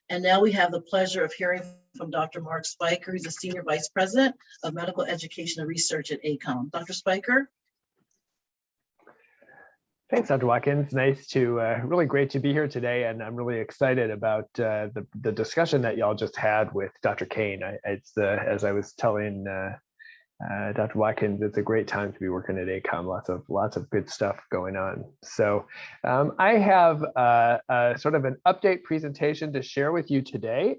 And now we have the pleasure of hearing from Dr. Mark Speicher, who's the Senior Vice President of Medical Education and Research at ACOM. Dr. Speicher? Thanks, Dr. Watkins. Nice to, really great to be here today. And I'm really excited about the discussion that y'all just had with Dr. Kane. As I was telling Dr. Watkins, it's a great time to be working at ACOM. Lots of good stuff going on. So I have sort of an update presentation to share with you today,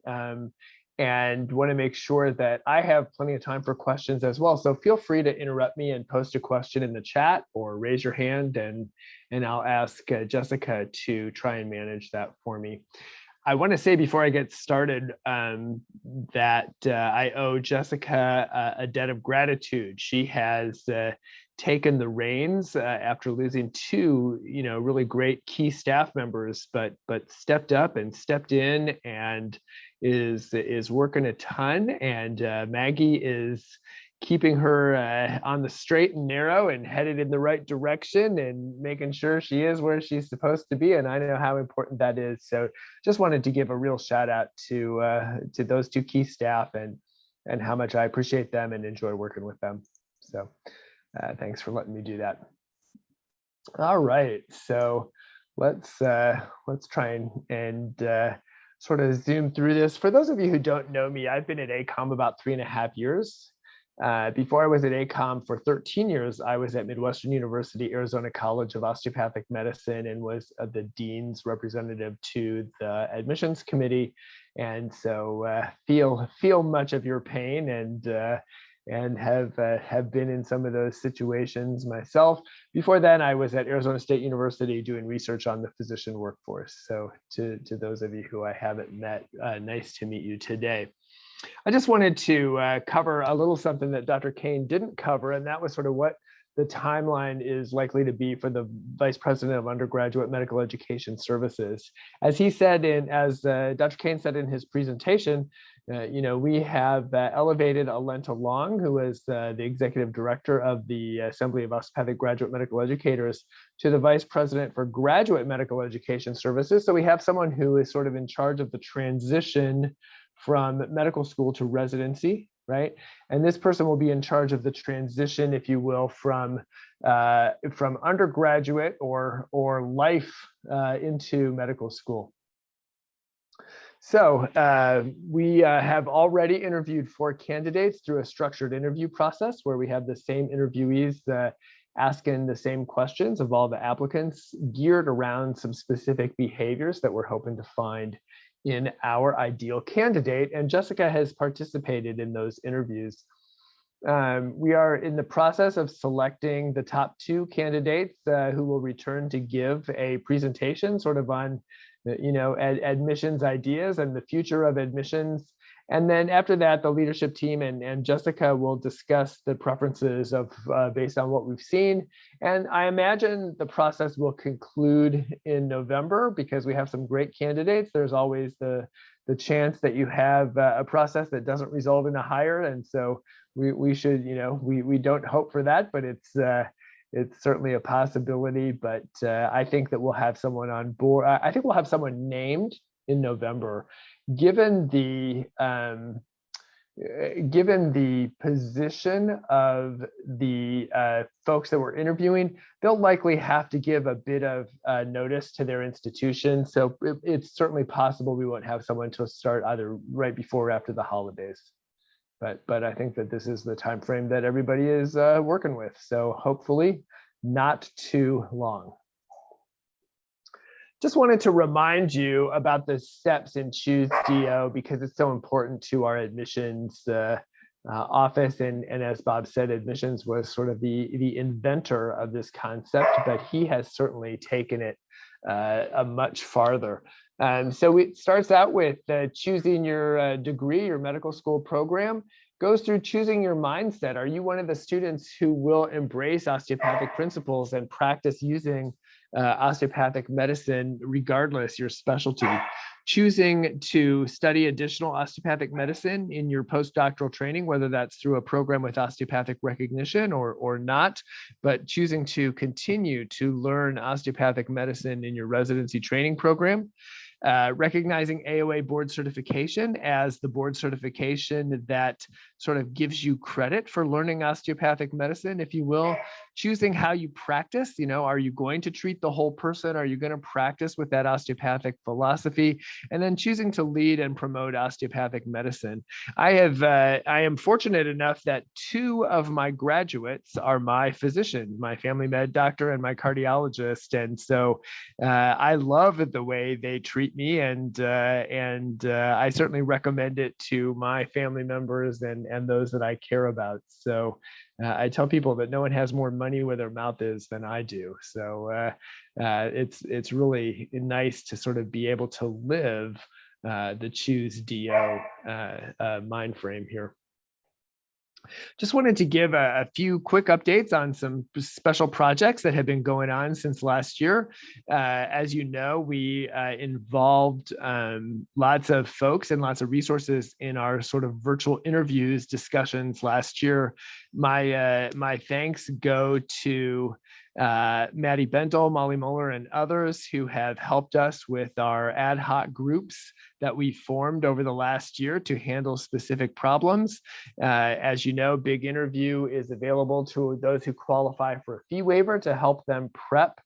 and want to make sure that I have plenty of time for questions as well. So feel free to interrupt me and post a question in the chat or raise your hand, and I'll ask Jessica to try and manage that for me. I want to say before I get started that I owe Jessica a debt of gratitude. She has taken the reins after losing two, really great key staff members, but stepped up and stepped in and is working a ton. And Maggie is keeping her on the straight and narrow and headed in the right direction and making sure she is where she's supposed to be. And I know how important that is. So just wanted to give a real shout out to those two key staff and how much I appreciate them and enjoy working with them. So thanks for letting me do that. All right, so let's try and sort of zoom through this. For those of you who don't know me, I've been at ACOM about 3.5 years. Before I was at ACOM for 13 years, I was at Midwestern University, Arizona College of Osteopathic Medicine, and was the dean's representative to the admissions committee. And so feel much of your pain and have been in some of those situations myself. Before then, I was at Arizona State University doing research on the physician workforce. So to those of you who I haven't met, nice to meet you today. I just wanted to cover a little something that Dr. Kane didn't cover, and that was sort of what the timeline is likely to be for the Vice President of Undergraduate Medical Education Services. As he said, as Dr. Kane said in his presentation, we have elevated Alenta Long, who is the Executive Director of the Assembly of Osteopathic Graduate Medical Educators, to the Vice President for Graduate Medical Education Services. So we have someone who is sort of in charge of the transition from medical school to residency, right? And this person will be in charge of the transition, if you will, from undergraduate or life into medical school. So we have already interviewed 4 candidates through a structured interview process where we have the same interviewees asking the same questions of all the applicants, geared around some specific behaviors that we're hoping to find in our ideal candidate. And Jessica has participated in those interviews. We are in the process of selecting the top 2 candidates who will return to give a presentation sort of on admissions ideas and the future of admissions. And then after that, the leadership team and Jessica will discuss the preferences of based on what we've seen. And I imagine the process will conclude in November because we have some great candidates. There's always the chance that you have a process that doesn't result in a hire. And so we should, we don't hope for that, but it's certainly a possibility. But I think that we'll have someone on board. I think we'll have someone named in November. Given the position of the folks that we're interviewing, they'll likely have to give a bit of notice to their institution. So it's certainly possible we won't have someone to start either right before or after the holidays. But I think that this is the time frame that everybody is working with. So hopefully not too long. Just wanted to remind you about the steps in Choose DO because it's so important to our admissions office. And as Bob said, admissions was sort of the inventor of this concept, but he has certainly taken it much farther. So it starts out with choosing your degree, your medical school program, goes through choosing your mindset. Are you one of the students who will embrace osteopathic principles and practice using osteopathic medicine regardless your specialty? Choosing to study additional osteopathic medicine in your postdoctoral training, whether that's through a program with osteopathic recognition or not, but choosing to continue to learn osteopathic medicine in your residency training program. recognizing AOA board certification as the board certification that sort of gives you credit for learning osteopathic medicine, if you will, choosing how you practice. Are you going to treat the whole person? Are you going to practice with that osteopathic philosophy? And then choosing to lead and promote osteopathic medicine. I am fortunate enough that two of my graduates are my physician, my family med doctor and my cardiologist. And so I love the way they treat me, and I certainly recommend it to my family members and those that I care about. So I tell people that no one has more money where their mouth is than I do. So it's really nice to sort of be able to live the choose DO mind frame here. Just wanted to give a few quick updates on some special projects that have been going on since last year. As you know, we involved lots of folks and lots of resources in our sort of virtual interviews discussions last year. My thanks go to Maddie Bentel, Molly Muller, and others who have helped us with our ad hoc groups that we formed over the last year to handle specific problems. As you know, Big Interview is available to those who qualify for a fee waiver to help them prep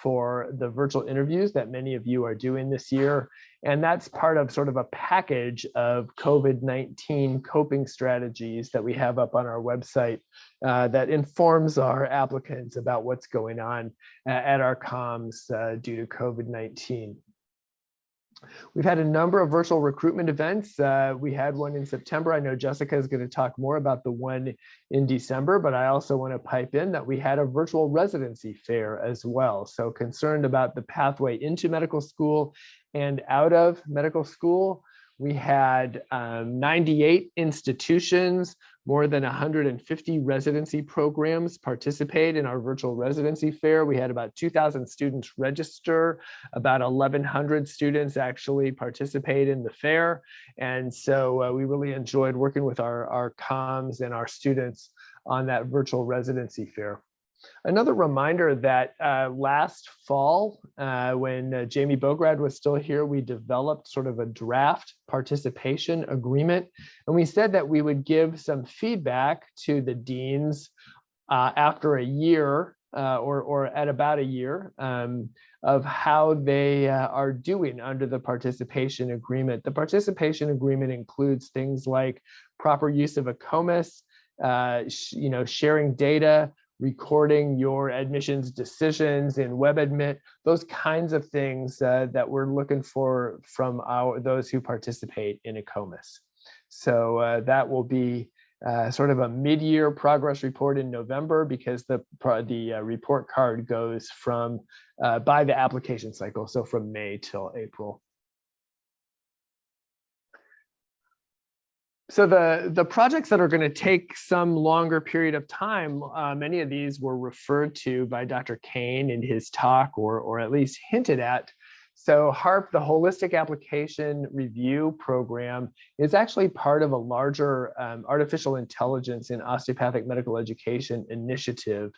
for the virtual interviews that many of you are doing this year. And that's part of sort of a package of COVID-19 coping strategies that we have up on our website that informs our applicants about what's going on at our comms due to COVID-19. We've had a number of virtual recruitment events. We had one in September. I know Jessica is going to talk more about the one in December, but I also want to pipe in that we had a virtual residency fair as well. So concerned about the pathway into medical school and out of medical school. We had 98 institutions, more than 150 residency programs participate in our virtual residency fair. We had about 2,000 students register, about 1,100 students actually participate in the fair. And so we really enjoyed working with our comms and our students on that virtual residency fair. Another reminder that last fall, when Jamie Bograd was still here, we developed sort of a draft participation agreement. And we said that we would give some feedback to the deans after a year or at about a year of how they are doing under the participation agreement. The participation agreement includes things like proper use of a COMAS, sharing data, recording your admissions decisions in WebAdmit, those kinds of things that we're looking for from those who participate in a COMAS. So that will be sort of a mid-year progress report in November, because the report card goes from by the application cycle, so from May till April. So the projects that are going to take some longer period of time, many of these were referred to by Dr. Kane in his talk, or at least hinted at. So HARP, the Holistic Application Review Program, is actually part of a larger artificial intelligence in osteopathic medical education initiative.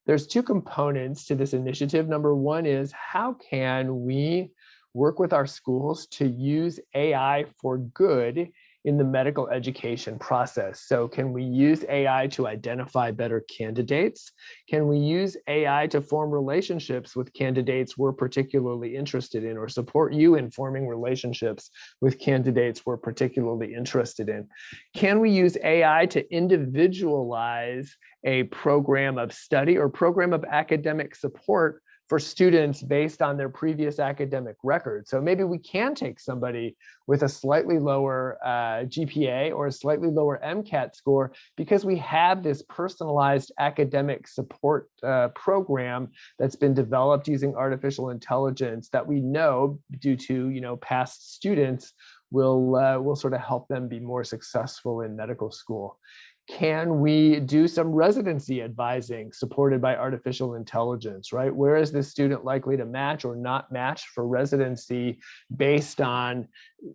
There's two components to this initiative. Number one is, how can we work with our schools to use AI for good in the medical education process? So can we use AI to identify better candidates? Can we use AI to form relationships with candidates we're particularly interested in, or support you in forming relationships with candidates we're particularly interested in? Can we use AI to individualize a program of study or program of academic support for students based on their previous academic record? So maybe we can take somebody with a slightly lower GPA or a slightly lower MCAT score, because we have this personalized academic support program that's been developed using artificial intelligence that we know, due to past students, will sort of help them be more successful in medical school. Can we do some residency advising supported by artificial intelligence, right? Where is this student likely to match or not match for residency based on,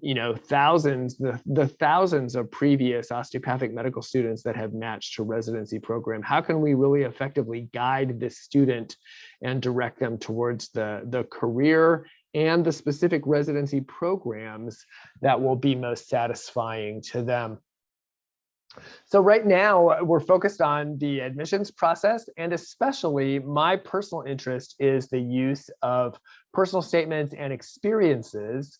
the thousands of previous osteopathic medical students that have matched to residency program? How can we really effectively guide this student and direct them towards the career and the specific residency programs that will be most satisfying to them. So right now we're focused on the admissions process, and especially my personal interest is the use of personal statements and experiences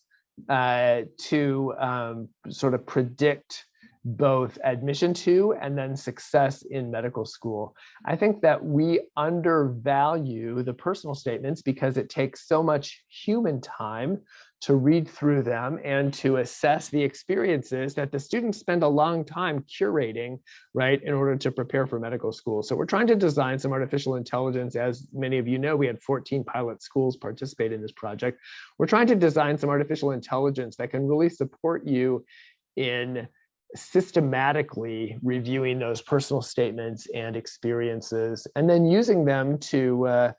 to sort of predict both admission to and then success in medical school. I think that we undervalue the personal statements because it takes so much human time to read through them and to assess the experiences that the students spend a long time curating, right, in order to prepare for medical school. So we're trying to design some artificial intelligence. As many of you know, we had 14 pilot schools participate in this project. We're trying to design some artificial intelligence that can really support you in systematically reviewing those personal statements and experiences, and then using them to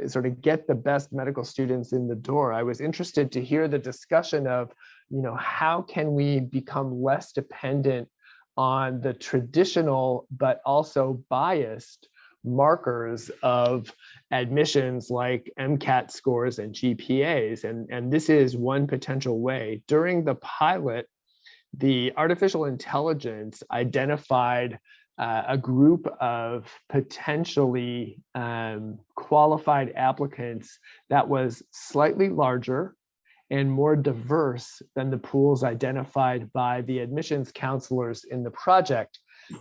sort of get the best medical students in the door. I was interested to hear the discussion of, how can we become less dependent on the traditional but also biased markers of admissions like MCAT scores and GPAs, and this is one potential way. During the pilot, the artificial intelligence identified a group of potentially qualified applicants that was slightly larger and more diverse than the pools identified by the admissions counselors in the project,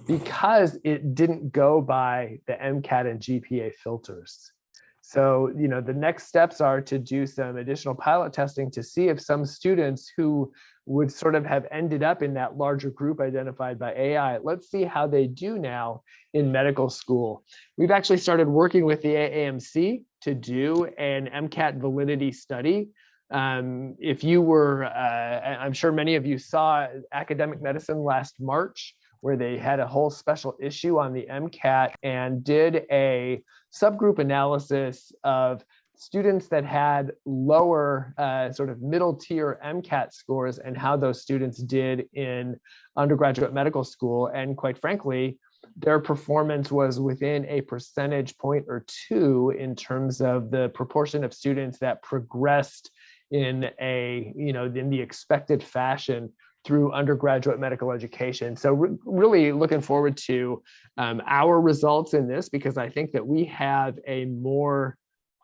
because it didn't go by the MCAT and GPA filters. So, the next steps are to do some additional pilot testing to see if some students who would sort of have ended up in that larger group identified by AI, let's see how they do now in medical school. We've actually started working with the AAMC to do an MCAT validity study. If you were, I'm sure many of you saw Academic Medicine last March, where they had a whole special issue on the MCAT and did a subgroup analysis of students that had lower sort of middle tier MCAT scores and how those students did in undergraduate medical school. And quite frankly, their performance was within a percentage point or two in terms of the proportion of students that progressed in in the expected fashion through undergraduate medical education. So really looking forward to our results in this, because I think that we have a more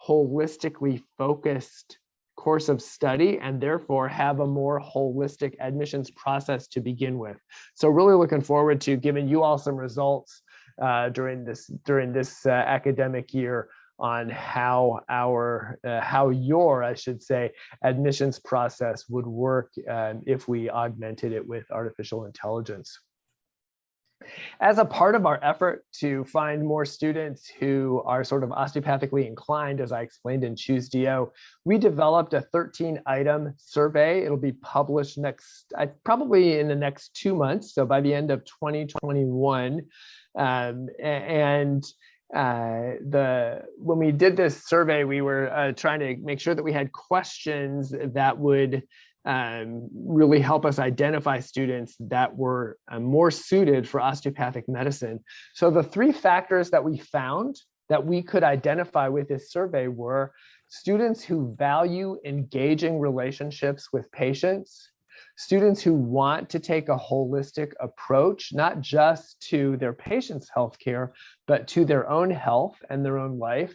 holistically focused course of study and therefore have a more holistic admissions process to begin with. So really looking forward to giving you all some results during this academic year on how your, I should say, admissions process would work if we augmented it with artificial intelligence. As a part of our effort to find more students who are sort of osteopathically inclined, as I explained in Choose DO, we developed a 13-item survey. It'll be published probably in the next 2 months, so by the end of 2021. When we did this survey, we were trying to make sure that we had questions that would really help us identify students that were more suited for osteopathic medicine. So the 3 factors that we found that we could identify with this survey were students who value engaging relationships with patients, students who want to take a holistic approach, not just to their patients' healthcare, but to their own health and their own life,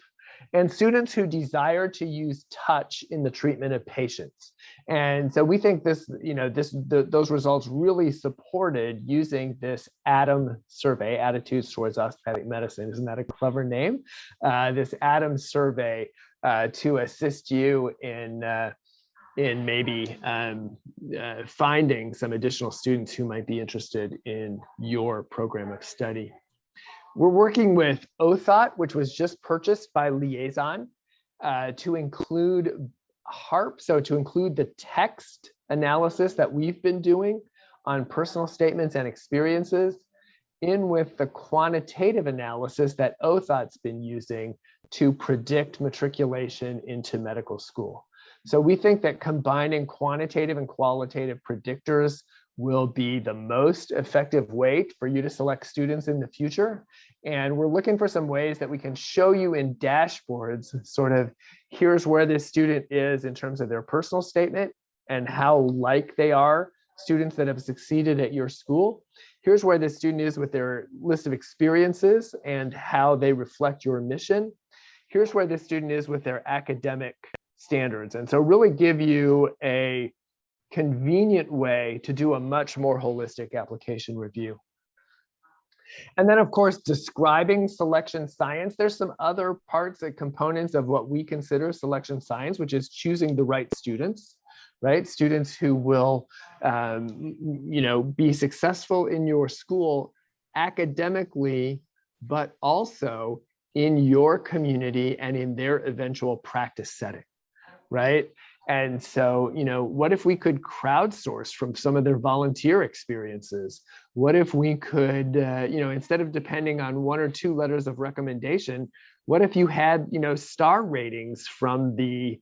and students who desire to use touch in the treatment of patients. And so we think those results really supported using this ATOM survey, Attitudes Towards Osteopathic Medicine. Isn't that a clever name? This ATOM survey to assist you in maybe finding some additional students who might be interested in your program of study. We're working with OTHOT, which was just purchased by Liaison, to include HARP, so to include the text analysis that we've been doing on personal statements and experiences in with the quantitative analysis that OTHOT's been using to predict matriculation into medical school. So we think that combining quantitative and qualitative predictors will be the most effective way for you to select students in the future. And we're looking for some ways that we can show you in dashboards, sort of, here's where this student is in terms of their personal statement and how like they are students that have succeeded at your school. Here's where the student is with their list of experiences and how they reflect your mission. Here's where the student is with their academic standards. And so really give you a convenient way to do a much more holistic application review. And then, of course, describing selection science. There's some other parts and components of what we consider selection science, which is choosing the right students, right? Students who will, be successful in your school academically, but also in your community and in their eventual practice setting, right? And so, what if we could crowdsource from some of their volunteer experiences? What if we could, instead of depending on 1 or 2 letters of recommendation, what if you had, star ratings from the,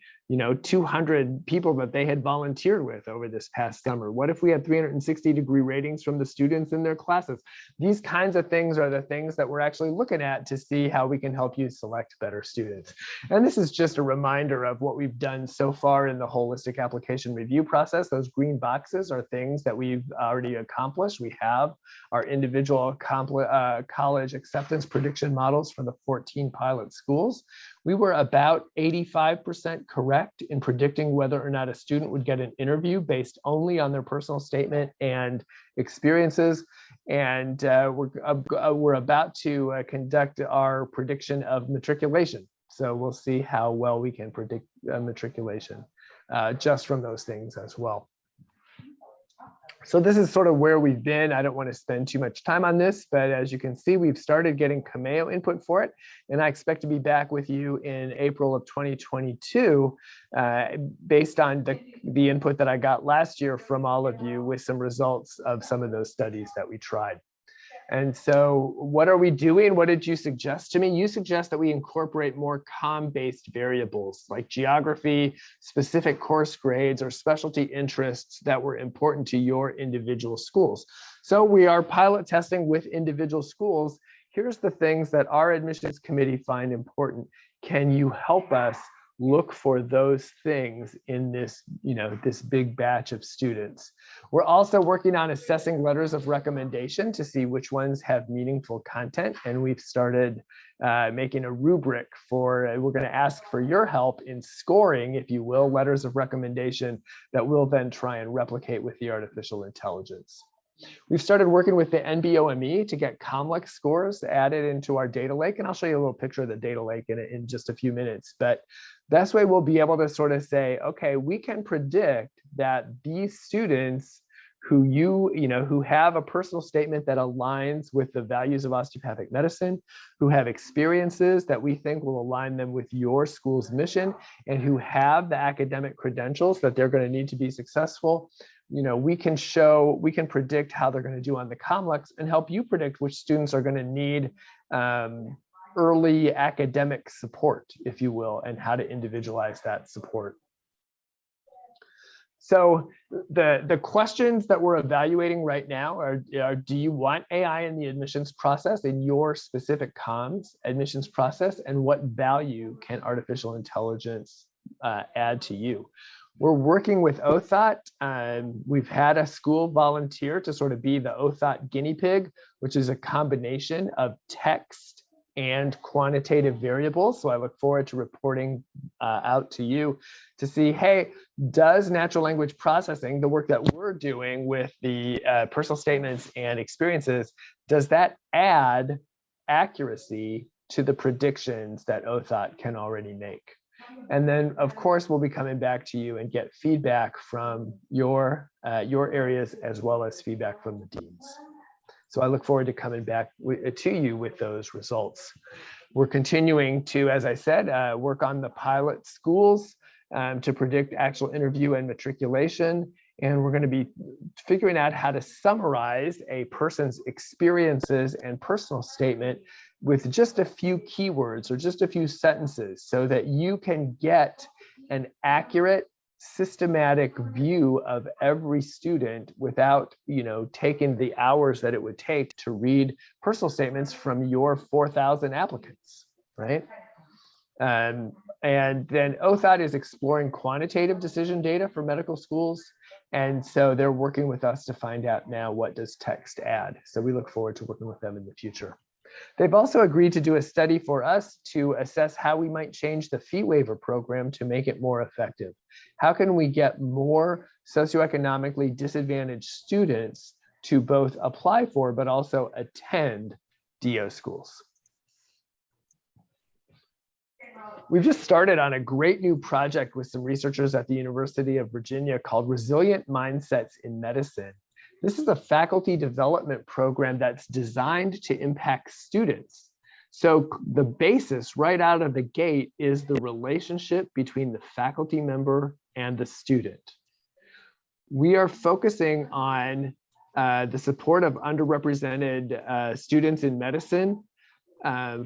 200 people that they had volunteered with over this past summer? What if we had 360-degree ratings from the students in their classes? These kinds of things are the things that we're actually looking at to see how we can help you select better students. And this is just a reminder of what we've done so far in the holistic application review process. Those green boxes are things that we've already accomplished. We have our individual college acceptance prediction models for the 14 pilot schools. We were about 85% correct in predicting whether or not a student would get an interview based only on their personal statement and experiences. And we're about to conduct our prediction of matriculation. So we'll see how well we can predict matriculation just from those things as well. So this is sort of where we've been. I don't want to spend too much time on this, but as you can see, we've started getting COMAO input for it. And I expect to be back with you in April of 2022, based on the input that I got last year from all of you with some results of some of those studies that we tried. And so what are we doing? What did you suggest to me? You suggest that we incorporate more COM-based variables like geography, specific course grades, or specialty interests that were important to your individual schools. So we are pilot testing with individual schools. Here's the things that our admissions committee find important. Can you help us look for those things in this, this big batch of students? We're also working on assessing letters of recommendation to see which ones have meaningful content. And we've started making a rubric for, we're going to ask for your help in scoring, if you will, letters of recommendation that we'll then try and replicate with the artificial intelligence. We've started working with the NBOME to get COMLEX scores added into our data lake, and I'll show you a little picture of the data lake in just a few minutes. But this way we'll be able to sort of say, okay, we can predict that these students who who have a personal statement that aligns with the values of osteopathic medicine, who have experiences that we think will align them with your school's mission, and who have the academic credentials that they're going to need to be successful, we can predict how they're going to do on the COMLEX and help you predict which students are going to need early academic support, if you will, and how to individualize that support. So the questions that we're evaluating right now are do you want AI in the admissions process, in your specific comms admissions process, and what value can artificial intelligence add to you? We're working with OTHOT. We've had a school volunteer to sort of be the OTHOT guinea pig, which is a combination of text and quantitative variables. So I look forward to reporting out to you to see, hey, does natural language processing, the work that we're doing with the personal statements and experiences, does that add accuracy to the predictions that OTHOT can already make? And then, of course, we'll be coming back to you and get feedback from your areas as well as feedback from the deans. So I look forward to coming back to you with those results. We're continuing to, as I said, work on the pilot schools to predict actual interview and matriculation. And we're going to be figuring out how to summarize a person's experiences and personal statement with just a few keywords or just a few sentences so that you can get an accurate systematic view of every student without, taking the hours that it would take to read personal statements from your 4,000 applicants, right? And then OTHOT is exploring quantitative decision data for medical schools. And so they're working with us to find out now, what does text add? So we look forward to working with them in the future. They've also agreed to do a study for us to assess how we might change the fee waiver program to make it more effective. How can we get more socioeconomically disadvantaged students to both apply for, but also attend DO schools? We've just started on a great new project with some researchers at the University of Virginia called Resilient Mindsets in Medicine. This is a faculty development program that's designed to impact students. So the basis right out of the gate is the relationship between the faculty member and the student. We are focusing on the support of underrepresented students in medicine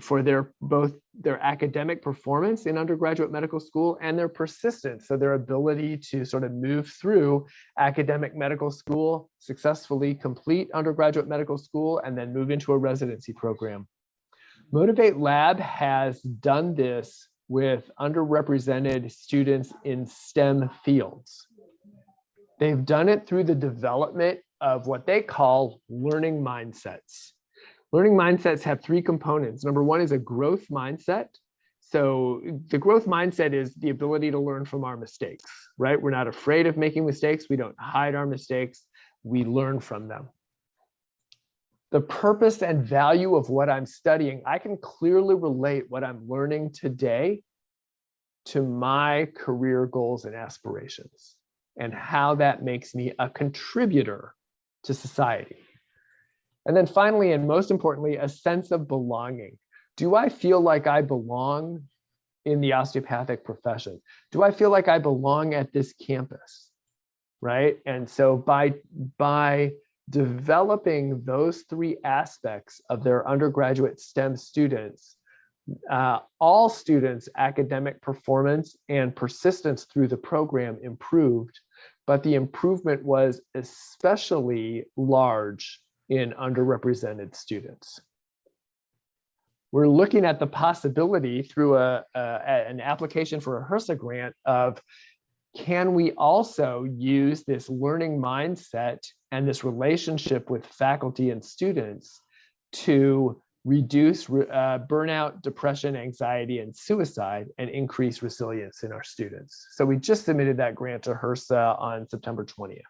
for both their academic performance in undergraduate medical school and their persistence, so their ability to sort of move through academic medical school, successfully complete undergraduate medical school, and then move into a residency program. Motivate Lab has done this with underrepresented students in STEM fields. They've done it through the development of what they call learning mindsets. Learning mindsets have three components. Number one is a growth mindset. So the growth mindset is the ability to learn from our mistakes, right? We're not afraid of making mistakes. We don't hide our mistakes. We learn from them. The purpose and value of what I'm studying, I can clearly relate what I'm learning today to my career goals and aspirations, and how that makes me a contributor to society. And then finally, and most importantly, a sense of belonging. Do I feel like I belong in the osteopathic profession? Do I feel like I belong at this campus, right? And so by developing those three aspects of their undergraduate STEM students, all students' academic performance and persistence through the program improved, but the improvement was especially large in underrepresented students. We're looking at the possibility through an application for a HRSA grant of, can we also use this learning mindset and this relationship with faculty and students to reduce burnout, depression, anxiety, and suicide, and increase resilience in our students? So we just submitted that grant to HRSA on September 20th.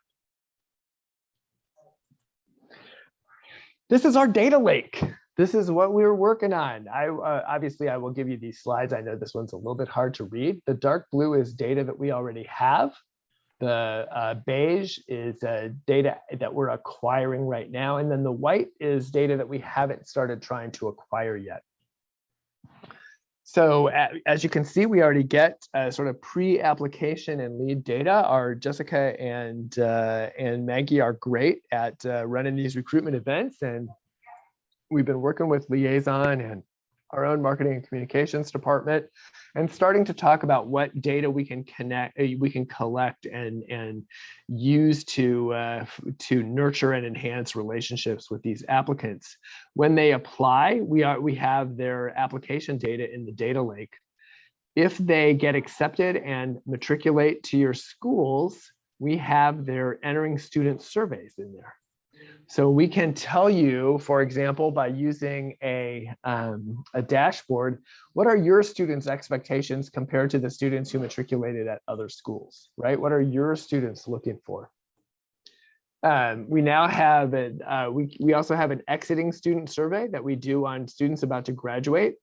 This is our data lake. This is what we were working on. Obviously, I will give you these slides. I know this one's a little bit hard to read. The dark blue is data that we already have. The beige is data that we're acquiring right now. And then the white is data that we haven't started trying to acquire yet. So as you can see, we already get sort of pre-application and lead data. Our Jessica and Maggie are great at running these recruitment events, and we've been working with Liaison and our own marketing and communications department, and starting to talk about what data we can collect and use to nurture and enhance relationships with these applicants. When they apply, we have their application data in the data lake. If they get accepted and matriculate to your schools, we have their entering student surveys in there. So we can tell you, for example, by using a dashboard, what are your students' expectations compared to the students who matriculated at other schools, right? What are your students looking for? We now have we also have an exiting student survey that we do on students about to graduate.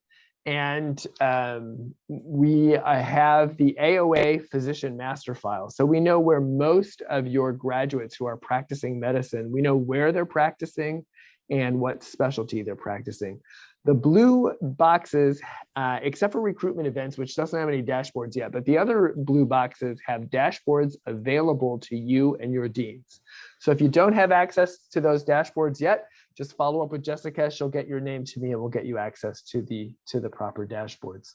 And we have the AOA physician master file. So we know where most of your graduates who are practicing medicine, we know where they're practicing and what specialty they're practicing. The blue boxes, except for recruitment events, which doesn't have any dashboards yet, but the other blue boxes have dashboards available to you and your deans. So if you don't have access to those dashboards yet, just follow up with Jessica. She'll get your name to me and we'll get you access to the proper dashboards.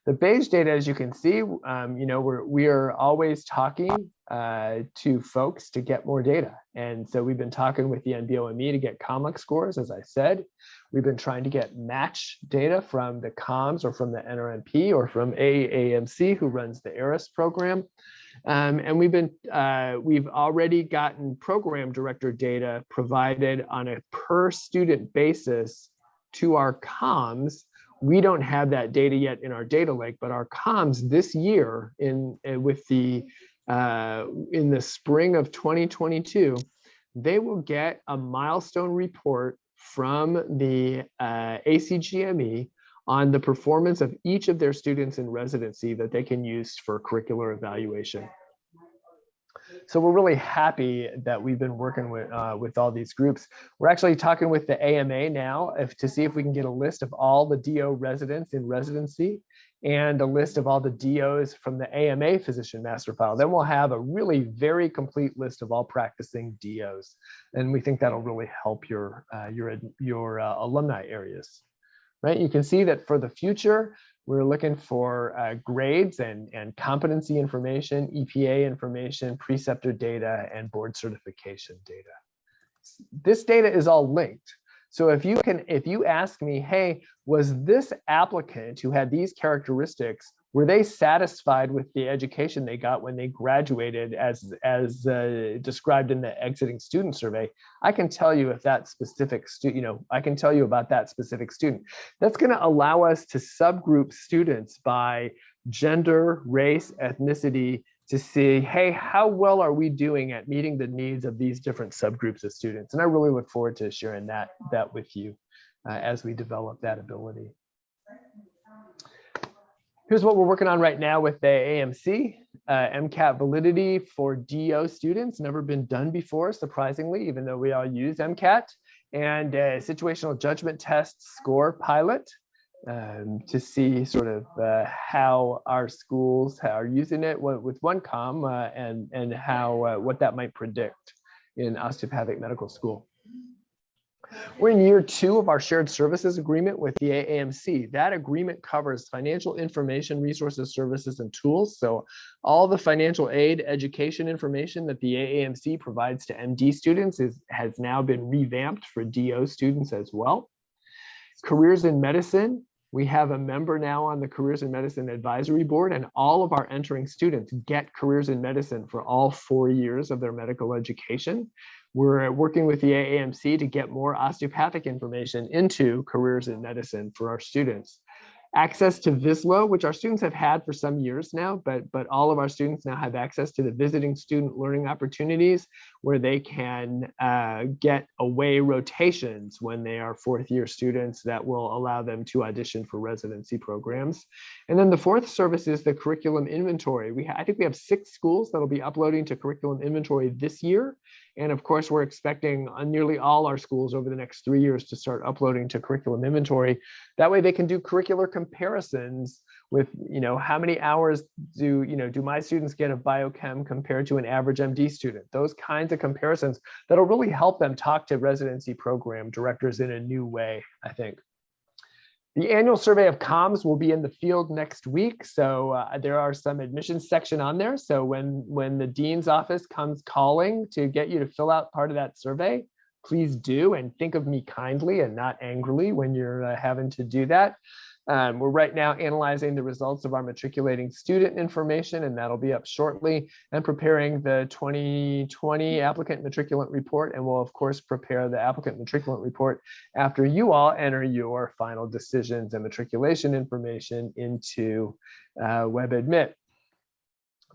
The beige data, as you can see, we are always talking to folks to get more data. And so we've been talking with the NBOME to get COMAO scores, as I said. We've been trying to get match data from the COMS or from the NRMP or from AAMC, who runs the ARIS program. And we've already gotten program director data provided on a per student basis to our COMS. We don't have that data yet in our data lake, but our COMS this year in the spring of 2022, they will get a milestone report from the ACGME on the performance of each of their students in residency that they can use for curricular evaluation. So we're really happy that we've been working with all these groups. We're actually talking with the AMA now to see if we can get a list of all the DO residents in residency and a list of all the DOs from the AMA physician master file. Then we'll have a really very complete list of all practicing DOs. And we think that'll really help your alumni areas. Right? You can see that for the future, we're looking for grades and competency information, EPA information, preceptor data, and board certification data. This data is all linked. So if you ask me, hey, was this applicant who had these characteristics, were they satisfied with the education they got when they graduated as described in the exiting student survey? I can tell you if that specific student, I can tell you about that specific student. That's going to allow us to subgroup students by gender, race, ethnicity to see, hey, how well are we doing at meeting the needs of these different subgroups of students? And I really look forward to sharing that with you as we develop that ability. Here's what we're working on right now with the AMC. MCAT validity for DO students, never been done before, surprisingly, even though we all use MCAT, and a situational judgment test score pilot to see sort of how our schools are using it with one COM and how what that might predict in osteopathic medical school. We're in year 2 of our shared services agreement with the AAMC. That agreement covers financial information, resources, services, and tools. So all the financial aid education information that the AAMC provides to MD students has now been revamped for DO students as well. Careers in medicine. We have a member now on the Careers in Medicine Advisory Board, and all of our entering students get Careers in Medicine for all 4 years of their medical education. We're working with the AAMC to get more osteopathic information into Careers in Medicine for our students. Access to VISLO, which our students have had for some years now, but all of our students now have access to the visiting student learning opportunities where they can get away rotations when they are 4th year students that will allow them to audition for residency programs. And then the 4th service is the curriculum inventory. I think we have 6 schools that'll be uploading to curriculum inventory this year. And of course, we're expecting nearly all our schools over the next 3 years to start uploading to curriculum inventory. That way they can do curricular comparisons with, how many hours do my students get of biochem compared to an average MD student? Those kinds of comparisons that'll really help them talk to residency program directors in a new way, I think. The annual survey of comms will be in the field next week. So there are some admissions section on there. So when the dean's office comes calling to get you to fill out part of that survey, please do, and think of me kindly and not angrily when you're having to do that. We're right now analyzing the results of our matriculating student information, and that'll be up shortly, and preparing the 2020 applicant matriculant report. And we'll of course prepare the applicant matriculant report after you all enter your final decisions and matriculation information into WebAdmit.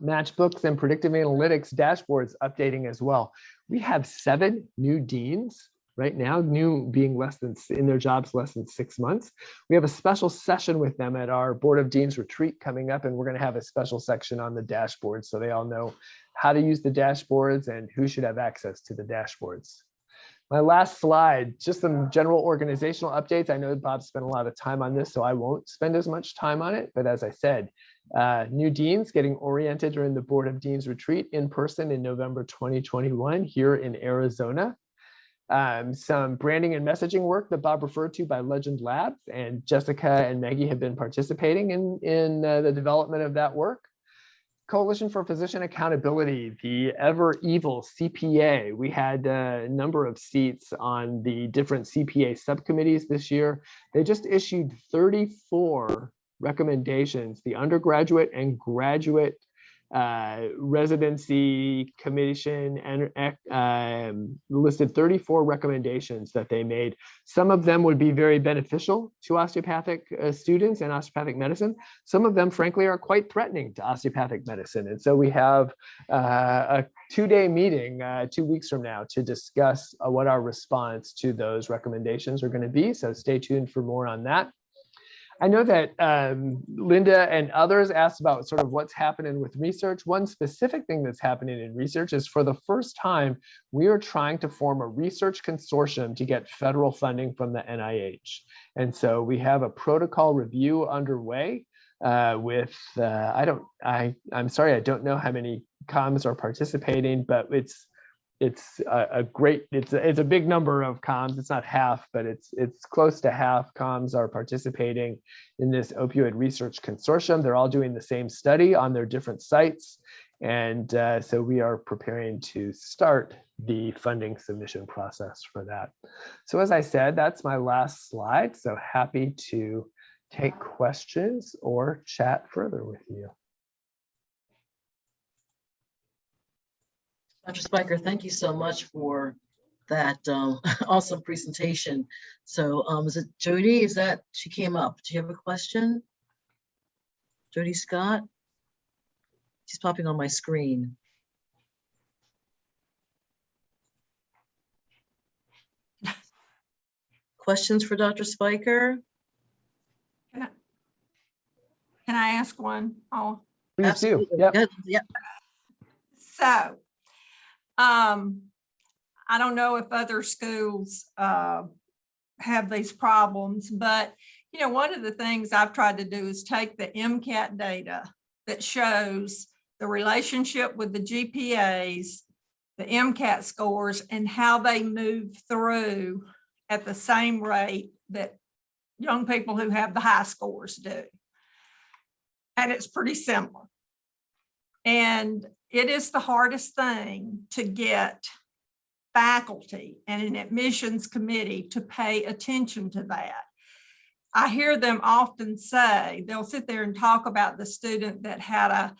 Matchbooks and predictive analytics dashboards updating as well. We have 7 new deans right now, new being in their jobs less than 6 months. We have a special session with them at our Board of Deans retreat coming up, and we're going to have a special section on the dashboards so they all know how to use the dashboards and who should have access to the dashboards. My last slide, just some general organizational updates. I know Bob spent a lot of time on this, so I won't spend as much time on it. But as I said, new deans getting oriented during the Board of Deans retreat in person in November 2021 here in Arizona. some branding and messaging work that Bob referred to by Legend Labs, and Jessica and Maggie have been participating in the development of that work. Coalition for Physician Accountability, the ever evil CPA. We had a number of seats on the different CPA subcommittees this year. They just issued 34 recommendations, the undergraduate and graduate residency commission, and listed 34 recommendations that they made. Some of them would be very beneficial to osteopathic students and osteopathic medicine. Some of them, frankly, are quite threatening to osteopathic medicine. And so we have a two-day meeting 2 weeks from now to discuss what our response to those recommendations are going to be. So stay tuned for more on that. I know that Linda and others asked about sort of what's happening with research. One specific thing that's happening in research is, for the first time, we are trying to form a research consortium to get federal funding from the NIH. And so we have a protocol review underway with, I'm sorry, I don't know how many comms are participating, but it's a big number of comms. It's not half, but it's close to half comms are participating in this opioid research consortium. They're all doing the same study on their different sites. And so we are preparing to start the funding submission process for that. So as I said, that's my last slide. So happy to take questions or chat further with you. Dr. Speicher, thank you so much for that awesome presentation. So is it Jody? Is that, she came up. Do you have a question? Jody Scott? She's popping on my screen. Questions for Dr. Speicher? Can I ask one? Oh, Please do. Yep. Yeah. so I don't know if other schools have these problems, but you know, one of the things I've tried to do is take the MCAT data that shows the relationship with the GPAs, the MCAT scores, and how they move through at the same rate that young people who have the high scores do. And it's pretty similar. And it is the hardest thing to get faculty and an admissions committee to pay attention to that. I hear them often say, they'll sit there and talk about the student that had a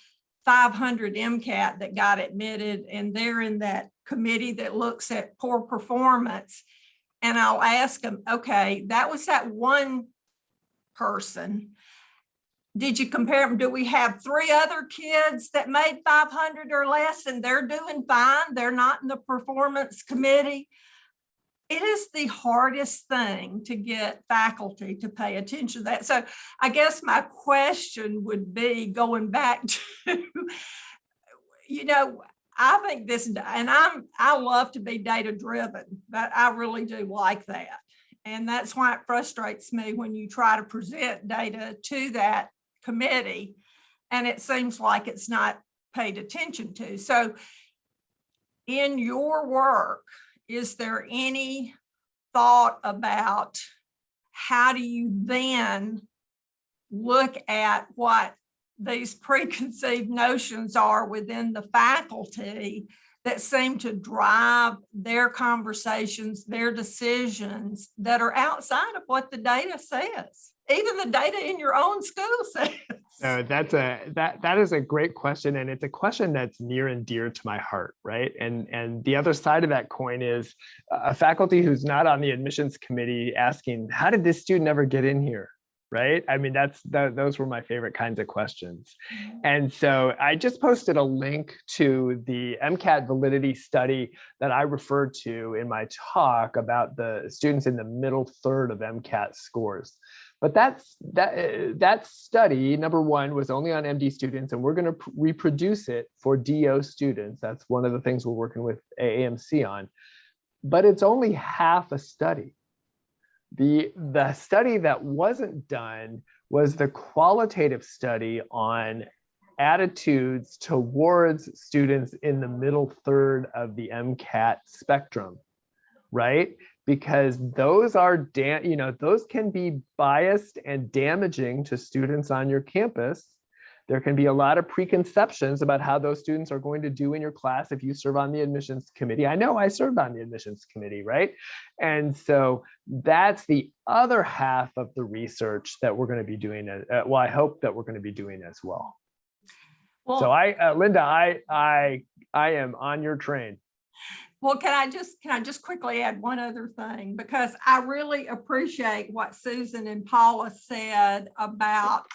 500 MCAT that got admitted, and they're in that committee that looks at poor performance. And I'll ask them, okay, that was that one person. Did you compare them? Do we have 3 other kids that made 500 or less and they're doing fine? They're not in the performance committee. It is the hardest thing to get faculty to pay attention to that. So I guess my question would be, going back to, you know, I think this, and I love to be data driven, but I really do like that. And that's why it frustrates me when you try to present data to that committee and it seems like it's not paid attention to. So in your work, is there any thought about how do you then look at what these preconceived notions are within the faculty that seem to drive their conversations, their decisions that are outside of what the data says, even the data in your own school says? So that is a great question, and it's a question that's near and dear to my heart, right? And the other side of that coin is a faculty who's not on the admissions committee asking, how did this student ever get in here? Right? I mean, those were my favorite kinds of questions. And so I just posted a link to the MCAT validity study that I referred to in my talk about the students in the middle third of MCAT scores. But that study, number one, was only on MD students, and we're going to reproduce it for DO students. That's one of the things we're working with AAMC on. But it's only half a study. The study that wasn't done was the qualitative study on attitudes towards students in the middle third of the MCAT spectrum. right? Because those are, those can be biased and damaging to students on your campus. There can be a lot of preconceptions about how those students are going to do in your class if you serve on the admissions committee. I know I served on the admissions committee, right? And so that's the other half of the research that we're going to be doing. Well, I hope that we're going to be doing as well. Well, So Linda, I am on your train. Well, can I just quickly add one other thing, because I really appreciate what Susan and Paula said about,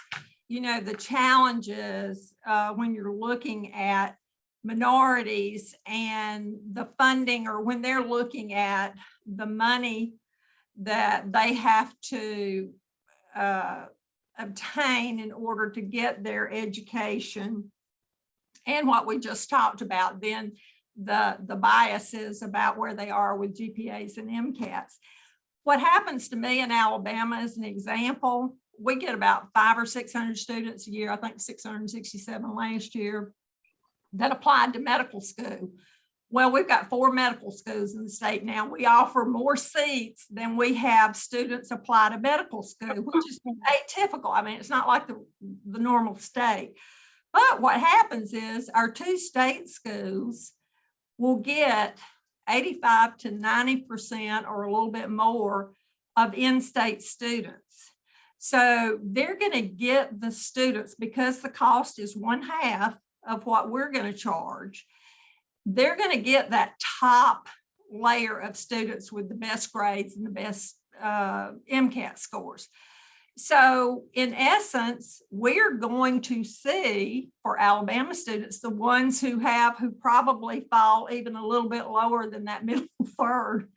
the challenges when you're looking at minorities and the funding, or when they're looking at the money that they have to obtain in order to get their education, and what we just talked about, then the biases about where they are with GPAs and MCATs. What happens to me in Alabama as an example, we get about 500 or 600 students a year, I think 667 last year, that applied to medical school. Well, we've got 4 medical schools in the state now. We offer more seats than we have students apply to medical school, which is atypical. I mean, it's not like the normal state. But what happens is our 2 state schools will get 85 to 90% or a little bit more of in-state students. So they're going to get the students, because the cost is 1/2 of what we're going to charge. They're going to get that top layer of students with the best grades and the best MCAT scores. So in essence, we're going to see for Alabama students, the ones who probably fall even a little bit lower than that middle third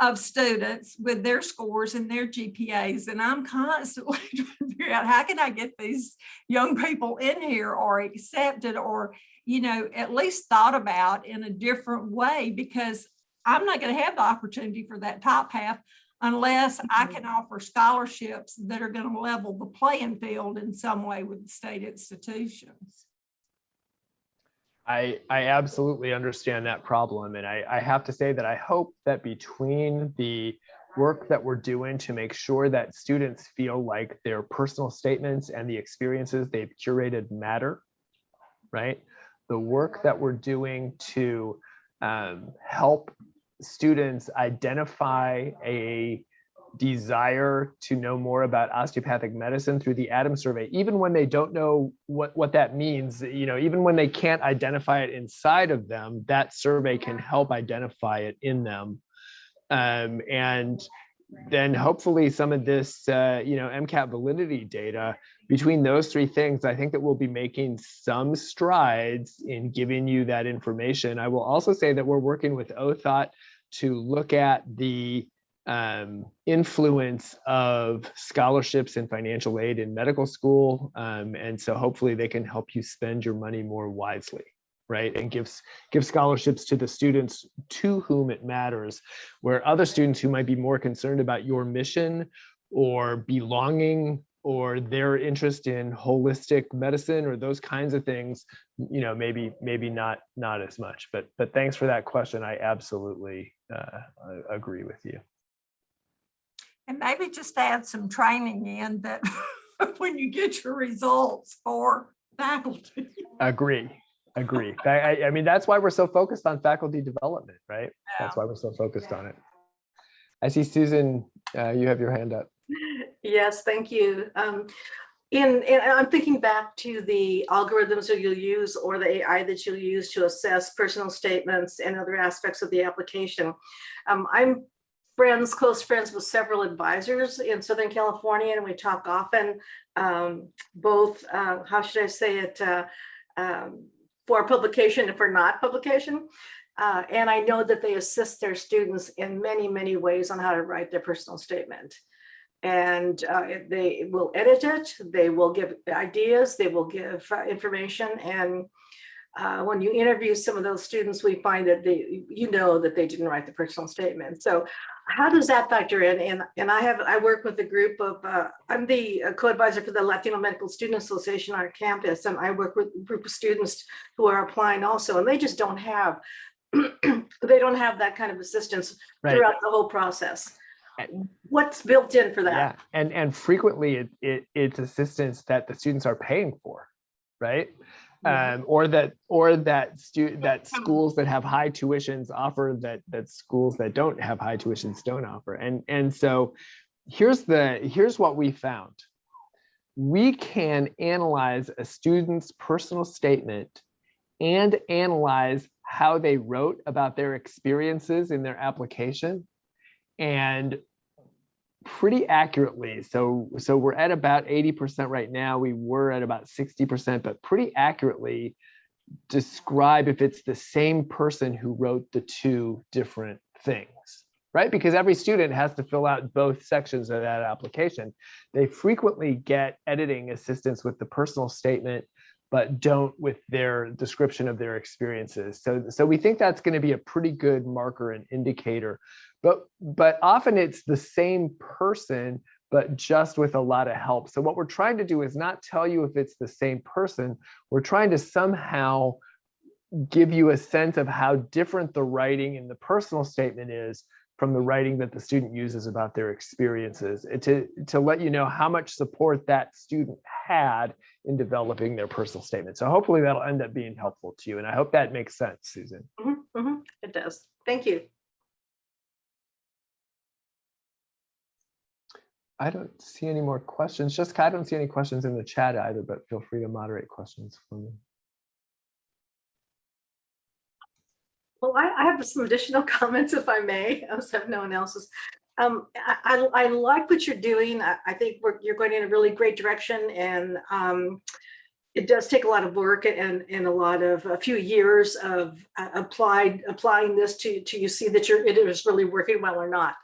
of students with their scores and their GPAs. And I'm constantly trying to figure out, how can I get these young people in here or accepted, or, at least thought about in a different way, because I'm not going to have the opportunity for that top half unless I can offer scholarships that are going to level the playing field in some way with the state institutions. I absolutely understand that problem. And I have to say that I hope that between the work that we're doing to make sure that students feel like their personal statements and the experiences they've curated matter, right? The work that we're doing to help students identify a desire to know more about osteopathic medicine through the Adams survey, even when they don't know what that means, even when they can't identify it inside of them, that survey can help identify it in them. And then hopefully some of this, MCAT validity data, between those 3 things, I think that we'll be making some strides in giving you that information. I will also say that we're working with OTHOT to look at the influence of scholarships and financial aid in medical school. And so hopefully they can help you spend your money more wisely, right? And give scholarships to the students to whom it matters, where other students who might be more concerned about your mission or belonging or their interest in holistic medicine or those kinds of things, maybe not as much. But thanks for that question. I absolutely agree with you. And maybe just add some training in that when you get your results for faculty. Agree. I mean, that's why we're so focused on faculty development, right? Yeah. That's why we're so focused on it. I see Susan, you have your hand up. Yes, thank you. And I'm thinking back to the algorithms that you'll use or the AI that you'll use to assess personal statements and other aspects of the application. I'm close friends with several advisors in Southern California, and we talk often, both, how should I say it, for publication and for not publication. And I know that they assist their students in many, many ways on how to write their personal statement. And they will edit it, they will give ideas, they will give information. And when you interview some of those students, we find that that they didn't write the personal statement. So how does that factor in? And I work with a group of, I'm the co-advisor for the Latino Medical Student Association on our campus, and I work with a group of students who are applying also, and they just don't have they don't have that kind of assistance Right. throughout the whole process. What's built in for that? Yeah, and frequently it's assistance that the students are paying for, right? Or that schools that have high tuitions offer that schools that don't have high tuitions don't offer. And so here's what we found. We can analyze a student's personal statement and analyze how they wrote about their experiences in their application, and pretty accurately. So we're at about 80% right now. We were at about 60%, but pretty accurately describe if it's the same person who wrote the two different things, right? Because every student has to fill out both sections of that application. They frequently get editing assistance with the personal statement, but don't with their description of their experiences. So we think that's going to be a pretty good marker and indicator. But often it's the same person, but just with a lot of help. So what we're trying to do is not tell you if it's the same person. We're trying to somehow give you a sense of how different the writing in the personal statement is from the writing that the student uses about their experiences, to let you know how much support that student had in developing their personal statement. So hopefully that'll end up being helpful to you. And I hope that makes sense, Susan. It does. Thank you. I don't see any more questions. Jessica, I don't see any questions in the chat either, but feel free to moderate questions for me. Well, I have some additional comments, if I may, so if no one else's. I like what you're doing. I think you're going in a really great direction, and it does take a lot of work and a few years of applying this to you see that it is really working well or not.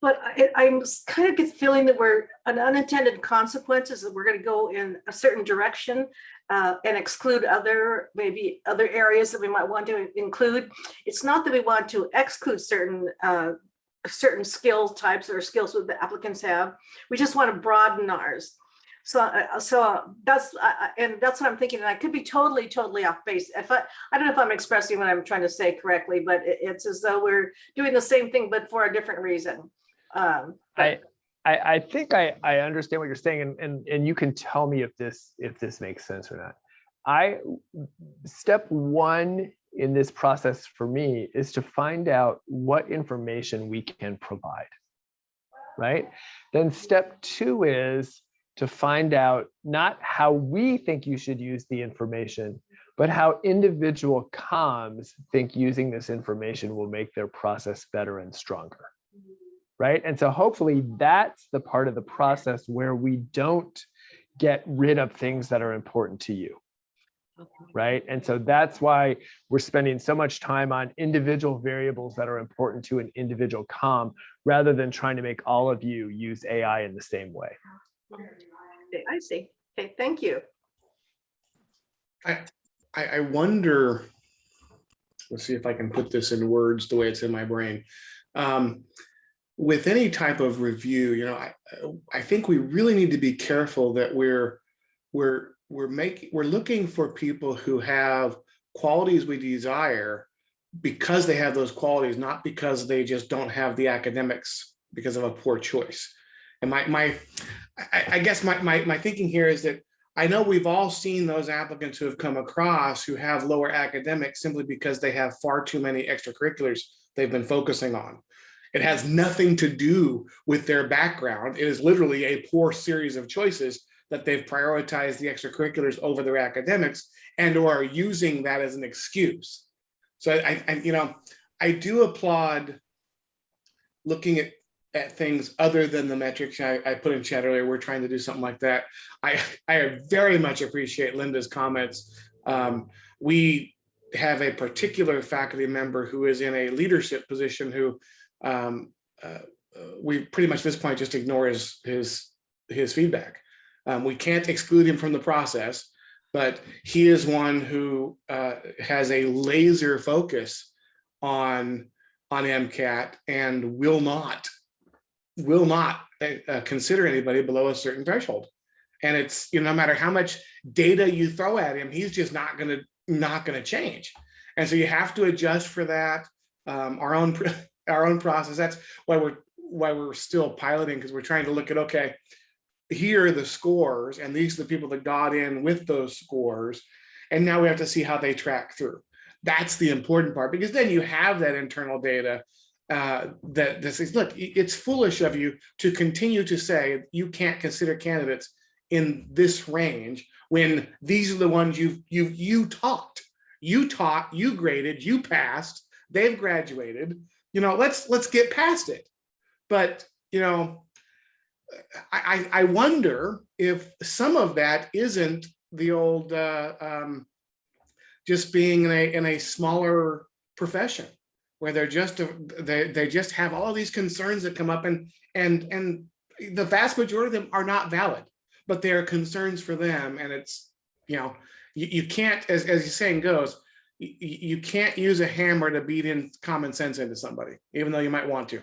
But I'm kind of feeling that we're an unintended consequences that we're going to go in a certain direction and exclude maybe other areas that we might want to include. It's not that we want to exclude certain skill types or skills that the applicants have. We just want to broaden ours. So that's what I'm thinking. And I could be totally off base. I don't know if I'm expressing what I'm trying to say correctly, but it's as though we're doing the same thing, but for a different reason. I think I understand what you're saying, and you can tell me if this makes sense or not. Step one in this process for me is to find out what information we can provide, right? Then step two is to find out not how we think you should use the information, but how individual comms think using this information will make their process better and stronger. Right? And so hopefully that's the part of the process where we don't get rid of things that are important to you. Right? And so that's why we're spending so much time on individual variables that are important to an individual comm, rather than trying to make all of you use AI in the same way. Okay, I see. Okay, thank you. I wonder, let's see if I can put this in words the way it's in my brain. With any type of review, I think we really need to be careful that we're looking for people who have qualities we desire because they have those qualities, not because they just don't have the academics because of a poor choice. And I guess my thinking here is that I know we've all seen those applicants who have come across who have lower academics simply because they have far too many extracurriculars they've been focusing on. It has nothing to do with their background. It is literally a poor series of choices that they've prioritized the extracurriculars over their academics and or are using that as an excuse. So I do applaud looking at things other than the metrics I put in chat earlier. We're trying to do something like that. I very much appreciate Linda's comments. We have a particular faculty member who is in a leadership position who we pretty much at this point just ignore his feedback. We can't exclude him from the process, but he is one who has a laser focus on MCAT and will not consider anybody below a certain threshold. And it's, no matter how much data you throw at him, he's just not gonna change. And so you have to adjust for that. Our own process. That's why we're still piloting, because we're trying to look at, okay, here are the scores, and these are the people that got in with those scores. And now we have to see how they track through. That's the important part, because then you have that internal data that says, look, it's foolish of you to continue to say you can't consider candidates in this range when these are the ones you taught, you graded, you passed, they've graduated. Let's get past it. But I wonder if some of that isn't the old just being in a smaller profession, where they just have all these concerns that come up, and the vast majority of them are not valid, but they are concerns for them. And it's, you can't, as the saying goes, you can't use a hammer to beat in common sense into somebody, even though you might want to.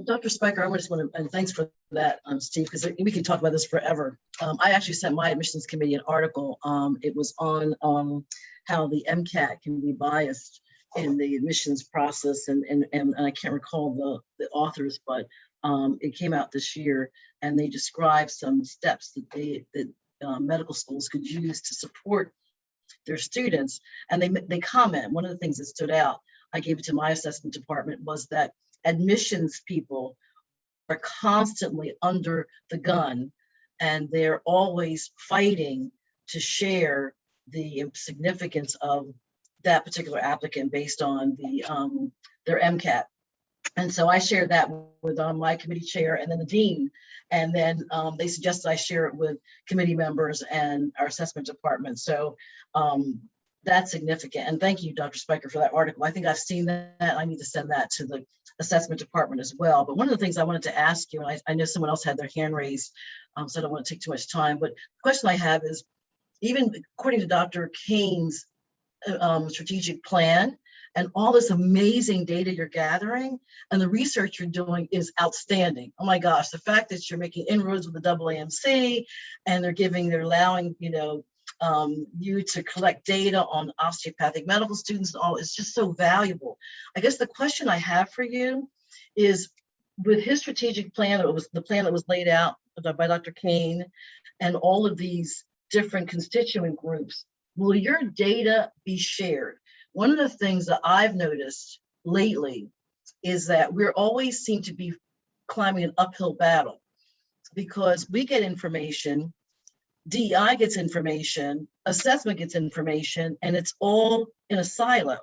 Dr. Speicher, I just want to, and thanks for that, Steve, because we can talk about this forever. I actually sent my admissions committee an article. It was on how the MCAT can be biased in the admissions process, and I can't recall the authors, but it came out this year, and they described some steps that medical schools could use to support their students. And they comment, one of the things that stood out, I gave it to my assessment department, was that admissions people are constantly under the gun, and they're always fighting to share the significance of that particular applicant based on their MCAT. And so I shared that with my committee chair and then the dean. And then they suggested I share it with committee members and our assessment department. So that's significant. And thank you, Dr. Speicher, for that article. I think I've seen that. I need to send that to the assessment department as well. But one of the things I wanted to ask you, and I know someone else had their hand raised, so I don't want to take too much time, but the question I have is, even according to Dr. Kane's strategic plan and all this amazing data you're gathering and the research you're doing is outstanding. Oh my gosh, the fact that you're making inroads with the AAMC and they're allowing, you to collect data on osteopathic medical students and all, is just so valuable. I guess the question I have for you is, with his strategic plan, it was the plan that was laid out by Dr. Kane and all of these different constituent groups, will your data be shared? One of the things that I've noticed lately is that we're always seem to be climbing an uphill battle, because we get information, DEI gets information, assessment gets information, and it's all in a silo.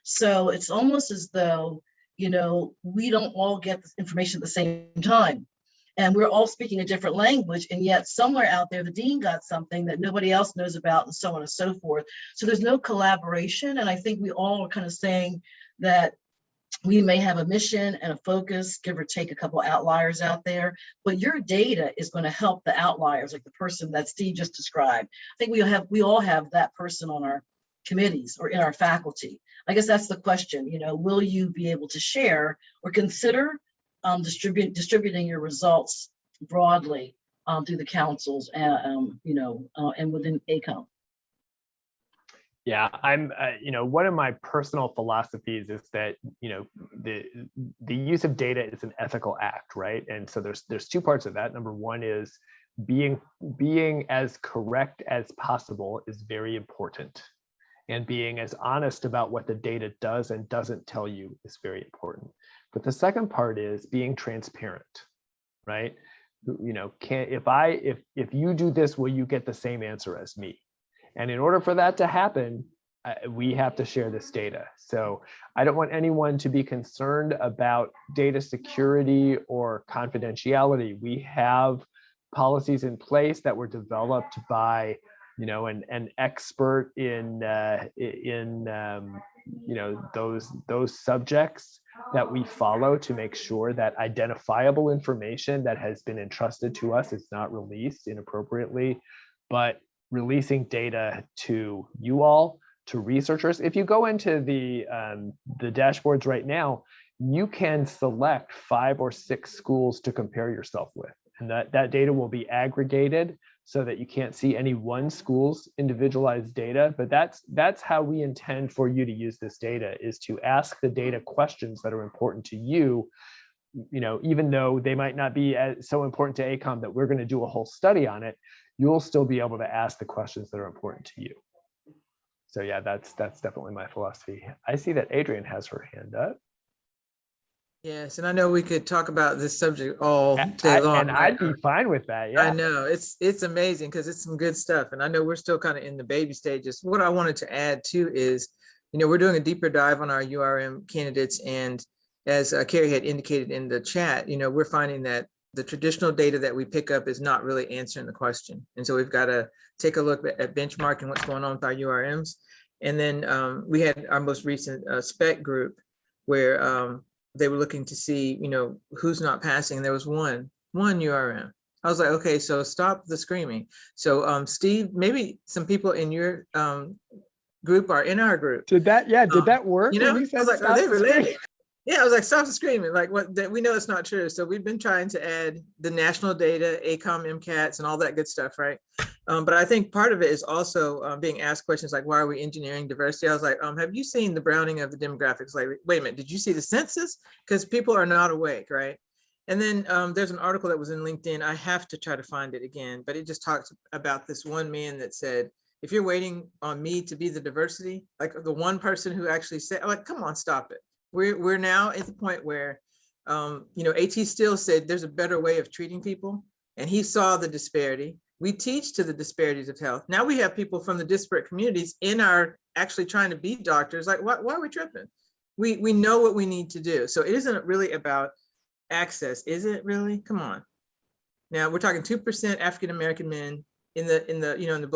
So it's almost as though, we don't all get this information at the same time. And we're all speaking a different language, and yet somewhere out there, the dean got something that nobody else knows about, and so on and so forth. So there's no collaboration. And I think we all are kind of saying that we may have a mission and a focus, give or take a couple outliers out there, but your data is going to help the outliers, like the person that Steve just described. I think we all have that person on our committees or in our faculty. I guess that's the question, will you be able to share or consider distributing your results broadly through the councils and within ACOM? Yeah, I'm, one of my personal philosophies is that, the use of data is an ethical act, right? And so there's two parts of that. Number one is being as correct as possible is very important. And being as honest about what the data does and doesn't tell you is very important. But the second part is being transparent, right? If you do this, will you get the same answer as me? And in order for that to happen, we have to share this data. So I don't want anyone to be concerned about data security or confidentiality. We have policies in place that were developed by an expert in those subjects that we follow to make sure that identifiable information that has been entrusted to us is not released inappropriately, but releasing data to you all, to researchers. If you go into the dashboards right now, you can select 5 or 6 schools to compare yourself with. And that data will be aggregated so that you can't see any one school's individualized data, but that's how we intend for you to use this data, is to ask the data questions that are important to you, even though they might not be so important to ACOM that we're going to do a whole study on it, you'll still be able to ask the questions that are important to you. So yeah, that's definitely my philosophy. I see that Adrienne has her hand up. Yes, and I know we could talk about this subject all day long. And I'd be fine with that. Yeah, I know it's amazing because it's some good stuff, and I know we're still kind of in the baby stages. What I wanted to add too is, we're doing a deeper dive on our URM candidates, and as Carrie had indicated in the chat, we're finding that the traditional data that we pick up is not really answering the question, and so we've got to take a look at benchmarking what's going on with our URMs. And then we had our most recent spec group where they were looking to see, who's not passing. And there was one URM. I was like, okay, so stop the screaming. So Steve, maybe some people in your group are in our group. Did that work? I was like, are they related? Yeah, I was like, stop the screaming. Like, what? That we know it's not true. So we've been trying to add the national data, ACOM, MCATs, and all that good stuff, right? But I think part of it is also being asked questions like, why are we engineering diversity? I was like, have you seen the browning of the demographics? Like, wait a minute, did you see the census? Because people are not awake, right? And then there's an article that was in LinkedIn. I have to try to find it again, but it just talks about this one man that said, if you're waiting on me to be the diversity, like the one person who actually said, like, come on, stop it. We're now at the point where, AT Still said there's a better way of treating people, and he saw the disparity. We teach to the disparities of health. Now we have people from the disparate communities in our actually trying to be doctors. Like, why are we tripping? We know what we need to do. So it isn't really about access, is it really? Come on. Now we're talking 2% African American men in the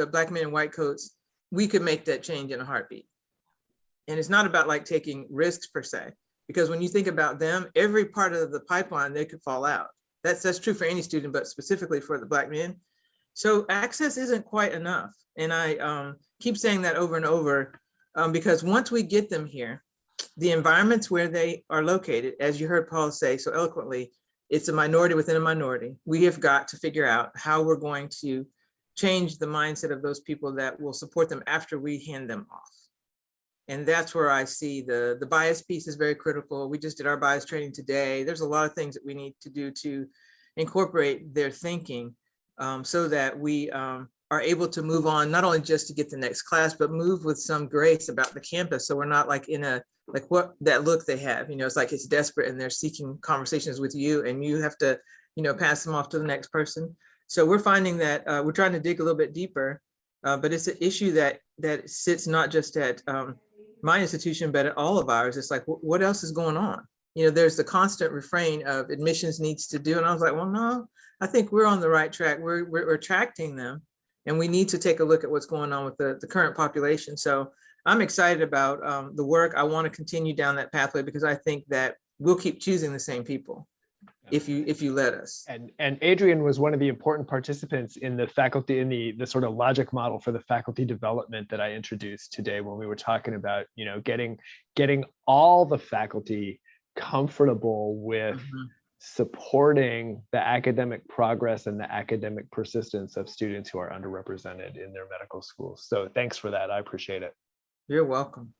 black men in white coats. We could make that change in a heartbeat. And it's not about like taking risks per se, because when you think about them, every part of the pipeline, they could fall out. That's true for any student, but specifically for the Black men. So access isn't quite enough. And I keep saying that over and over, because once we get them here, the environments where they are located, as you heard Paul say so eloquently, it's a minority within a minority. We have got to figure out how we're going to change the mindset of those people that will support them after we hand them off. And that's where I see the bias piece is very critical. We just did our bias training today. There's a lot of things that we need to do to incorporate their thinking so that we are able to move on, not only just to get the next class, but move with some grace about the campus. So we're not like in a, like what that look they have, it's like it's desperate and they're seeking conversations with you and you have to, pass them off to the next person. So we're finding that we're trying to dig a little bit deeper, but it's an issue that sits not just at my institution, but at all of ours. It's like, what else is going on? There's the constant refrain of admissions needs to do. And I was like, well, no, I think we're on the right track. We're attracting them and we need to take a look at what's going on with the current population. So I'm excited about the work. I want to continue down that pathway because I think that we'll keep choosing the same people if you let us. And Adrienne was one of the important participants in the faculty, in the sort of logic model for the faculty development that I introduced today when we were talking about, getting all the faculty comfortable with supporting the academic progress and the academic persistence of students who are underrepresented in their medical schools. So thanks for that. I appreciate it. You're welcome.